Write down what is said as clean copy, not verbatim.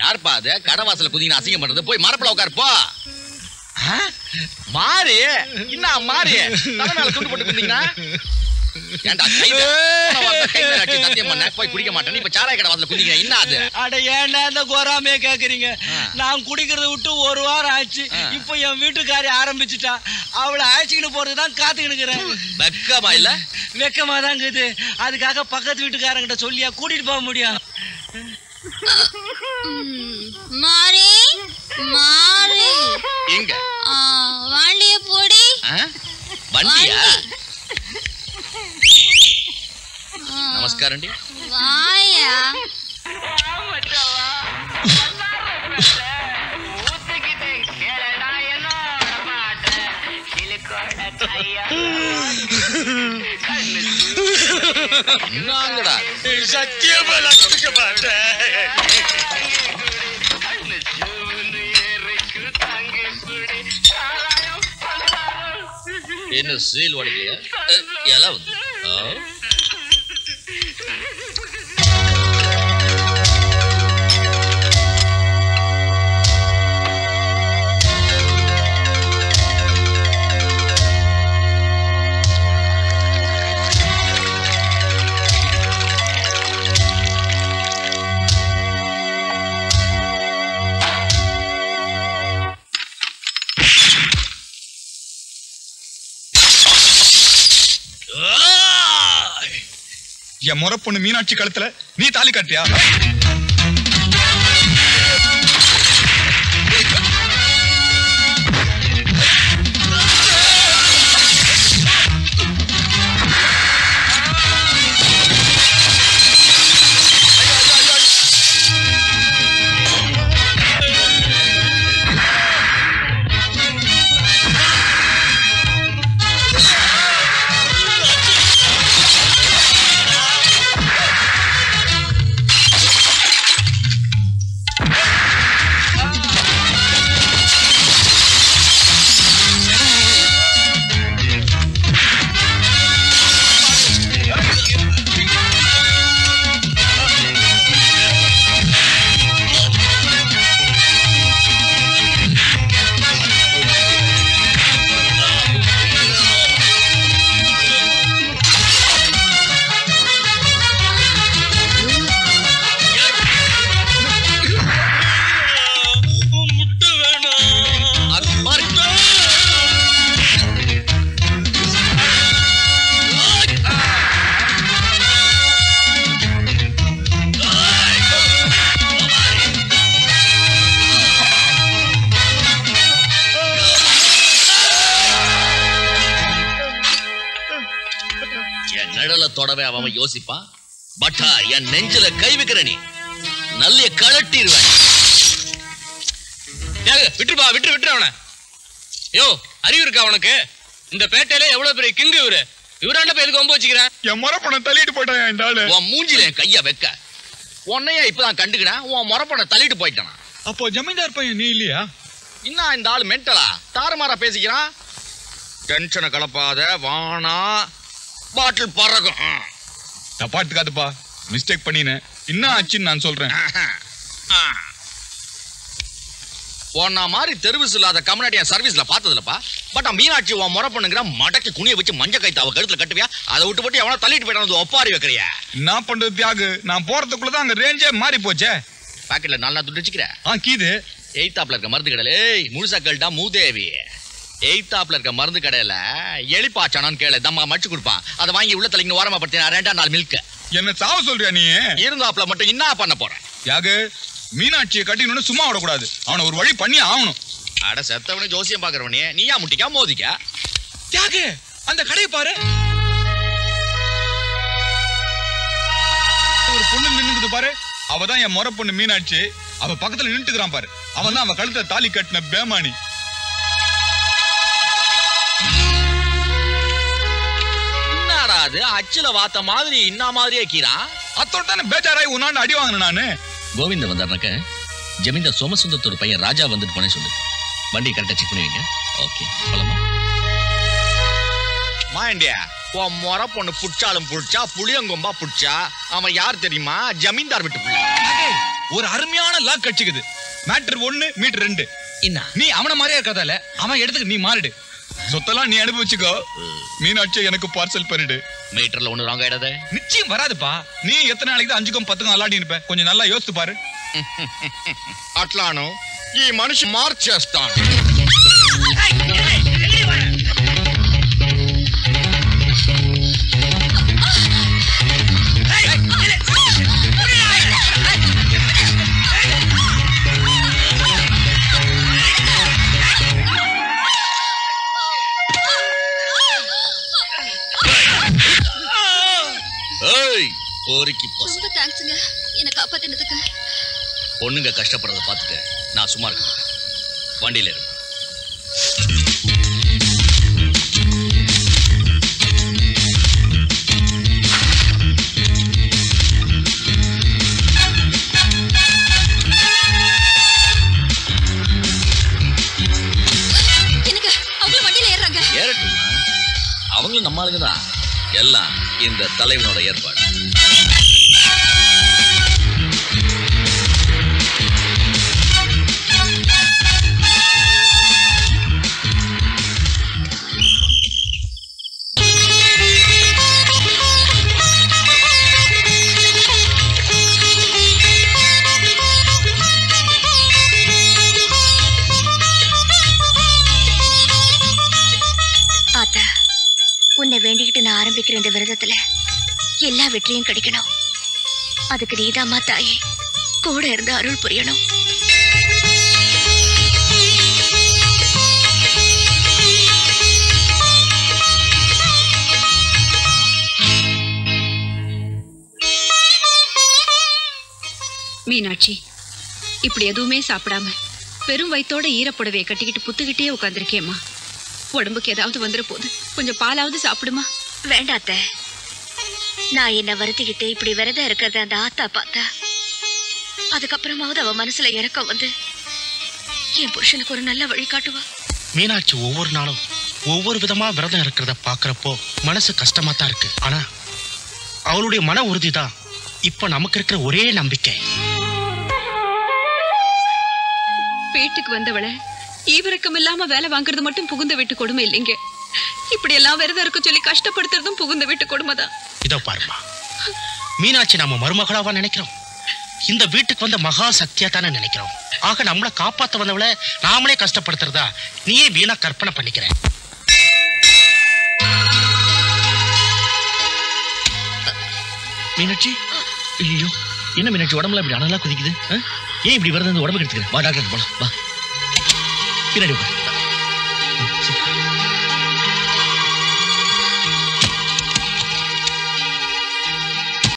யாருப்பா அது கடவாசல குதிங்க அசிங்கம் பண்றது? போய் மரப்பல உட்காரு போ. மாறி என்ன மாறி தலை மேல துண்டு போட்டு குந்தீங்கன்னா ஏண்டா சத்தியம் பண்ண போய் குடிக்க மாட்டேன். இப்ப சாராய கடை வாசல குதிங்க என்ன அது? அட ஏன்டா இந்த கோராமே கேக்குறீங்க? நான் குடிக்கிறத விட்டு ஒரு வாரம் ஆச்சு. இப்ப என் வீட்டுக்காரி ஆரம்பிச்சுட்டா. அவளை அழைச்சிக்கிட்டு போறதுதான் காத்துக்கிட்டு. வெக்கமா இல்ல? வெக்கமா தான் இருக்குது. அதுக்காக பக்கத்து வீட்டுக்காரங்கிட்ட சொல்லியா கூட்டிட்டு போக முடியும்? மாறி மாறி எங்க வண்டிய போடி. வண்டியா? நமஸ்காரம். வாயா என்னங்கடா சத்தியமா நடக்க மாட்டேன். என்ன சீல் உடைக்கலையா? எல்லாம் வந்து என் முறை பொண்ணு மீனாட்சி கழுத்துல நீ தாலி கட்டியா? தொடவே அவன் யோசிப்பான். பட்டா என் நெஞ்சில கை வைக்கிற நீ நல்ல கழட்டிடுவேன். விட்டுப்பா விட்டு அவன. யோ அறிவு இருக்கா உனக்கு? இந்த பேட்டையில எவ்வளவு பெரிய கிங்கு இவரு. இவராண்ட பேருக்கு ஒம்பு வச்சுக்கிறேன். என் முறை பொண்ணை தள்ளிட்டு போயிட்டான். உன் மூஞ்சில என் கைய வைக்க உன்னையா இப்பதான் கண்டுக்கிறேன். உன் முறை பொண்ணை தள்ளிட்டு போயிட்டான். அப்போ ஜமீன்தார் பையன் நீ இல்லையா? இன்னும் இந்த ஆள் மென்டலா தாறுமாறா பேசிக்கிறான். டென்ஷனை கலப்பாத வானா பாட்டில் பறக்கும். தப்பாட்டுக்காதுப்பா, மிஸ்டேக் பண்ணினேன். என்ன ஆச்சுன்னு நான் சொல்றேன். உன்ன மாதிரி தெருவிஸ் இல்லாத கம்யூனிட்டியா சர்வீஸ்ல பார்த்ததுலப்பா. பட் மீனாட்சி உன் முறை பண்ணுங்கிற மடக்கி குனிய வச்சு மஞ்ச கைத்து அவ கழுத்துல கட்டுவியா? அதை விட்டு போட்டு எவனா தள்ளிட்டு போயிட்டு ஒப்பாரி வைக்கிறியா? என்ன பண்றது தியாகு, நான் போறதுக்குள்ளதான் அங்க ரேஞ்சே மாறி போச்சே. பாக்கெட்ல நல்லா துட்டு வச்சுக்கிற. கீது எய்தாப்ல இருக்க மருந்து கடையில முழுசா கேள்டா மூதேவி. எய்தாப்ல இருக்க மருந்து கடையில எலிப்பாச்சானு கேளு, தம்மா மடிச்சு கொடுப்பான். அதை வாங்கி உள்ள தலைங்க ஓரமா படுத்தினா 2 நாள் மில்க். என்ன சாவ சொல்றியா நீ? இருந்தாப்ல மட்டும் என்ன பண்ண போறேன்? தியாகு, மீனாட்சியை கட்டினு சும்மா விடக்கூடாது. அவனை ஒரு வழி பண்ணி ஆகணும். அட செத்தவனு ஜோசியம் பாக்குறவனே, நீயா முட்டிக்கா மோதிக்கா? தியாகு, அந்த கடையை பாரு. ஒரு பொண்ணு நின்னுக்குது பாரு. அவதான் என் முறை பொண்ணு மீனாட்சி. அவ பக்கத்துல நின்னுட்டுக்கிறான் பாரு. அவன் தான் அவ கழுத்தை தாலி கட்டின பேமானி. என்னடா அது அச்சுல வாத்த மாதிரி இன்னா மாதிரியே கீரான். அத்தோட தானே பேஜாராய் உன்னாண்டு அடி வாங்கினேன் நானு. கோவிந்த வந்தாருனாக்க ஜமீன்தார் சோமசுந்தரத்தோட பையன் ராஜா வந்துட்டு போனே சொல்லு. வண்டி கரெக்டா செக் பண்ணி வைங்க. ஓகே போலாமா? மாண்டியா உன் முறை பொண்ணு புடிச்சாலும் புடிச்சா புளியங்கொம்பா புடிச்சா அவன் யார் தெரியுமா? ஜமீன்தார் வீட்டு பிள்ளை. ஒரு அருமையான லாக் கட்சிக்குது. Matter 1 metre 2. நீ அவன மாதிரியா இருக்காதால அவன் இடத்துக்கு நீ மாறிடு. சொத்தெல்லாம் நீ அனுபவிச்சுக்கோ. மீனாட்சி எனக்கு பார்சல் பண்ணிடு. மீட்டர்ல ஒண்ணு ராங் ஆயிடாத. நிச்சயம் வராதுப்பா. நீ எத்தனை நாளைக்கு 5க்கும் 10க்கும் அல்லாடி இருப்ப? கொஞ்சம் நல்லா யோசித்து பாரு. అట్లాను ఈ మనిషి మార్చేస్తాను. ஏய் போரிக்கு போஸ். ரொம்ப தேங்க்ஸ்ங்க என்ன காப்பாத்தினதுக்கு. பொண்ணுங்க கஷ்டப்படுறத பார்த்துட்டு நான் சும்மா இருக்க மாட்டேன். வண்டியில இரு. எனக்கு அவங்களும் வண்டியில ஏறாங்க. ஏறட்டுமா? அவங்களும் நம்ம ஆளுங்க தான். எல்லாம் இந்த தலைவனோட ஏற்பாடு. உன்னை வேண்டிக்கிட்டு நான் ஆரம்பிக்கிற இந்த விரதத்துல எல்லா வெற்றியும் கிடைக்கணும். அதுக்கு நீதாம்மா தாயே கூட இருந்து அருள் புரியணும். மீனாட்சி, இப்படி எதுவுமே சாப்பிடாம பெரும் வயித்தோட ஈரப்புடவையை கட்டிக்கிட்டு புத்துக்கிட்டே உட்காந்துருக்கேம்மா. உடம்புக்கு ஏதாவது வந்துட போகுது. கொஞ்சம் பாலாவது சாப்பிடுமா? வேண்டாத்த. நான் என்ன வருத்திக்கிட்டு இப்படி விரதம் இருக்கிறத அந்த ஆத்தா பார்த்தா அதுக்கப்புறமாவது அவ மனசுல இறக்கம் வந்து என் புருஷனுக்கு ஒரு நல்ல வழி காட்டுவா. மீனாட்சி ஒவ்வொரு நாளும் ஒவ்வொரு விதமா விரதம் இருக்கிறத பாக்குறப்போ மனசு கஷ்டமா தான் இருக்கு. ஆனா அவளுடைய மன உறுதி தான் இப்ப நமக்கு இருக்கிற ஒரே நம்பிக்கை. வீட்டுக்கு வந்தவள ஈவிரக்கம் இல்லாம வேலை வாங்குறது மட்டும் புகுந்த வீட்டு கொடுமை இல்லைங்க. இப்படி எல்லாம் விரதம் இருக்க சொல்லி கஷ்டப்படுத்துறதும் புகுந்த வீட்டு கொடுமைதான். இதோ பாருமா, மீனாட்சி நம்ம மருமகளாவா நினைக்கிறோம். இந்த வீட்டுக்கு வந்த மகா சக்தியா தானே நினைக்கிறோம். ஆக நம்மளை காப்பாத்த வந்தவளை நாமளே கஷ்டப்படுத்துறதா நீயே வீணா கற்பனை பண்ணிக்கிற. மீனாட்சி, ஐயோ என்ன மீனாட்சி உடம்புல இப்படி அனலா குதிக்குது? ஏன் இப்படி விரதம் உடம்பு எடுத்துக்கிறேன்? வா டாக்டர் போலாம். வா பின்னாடி உட்கார்.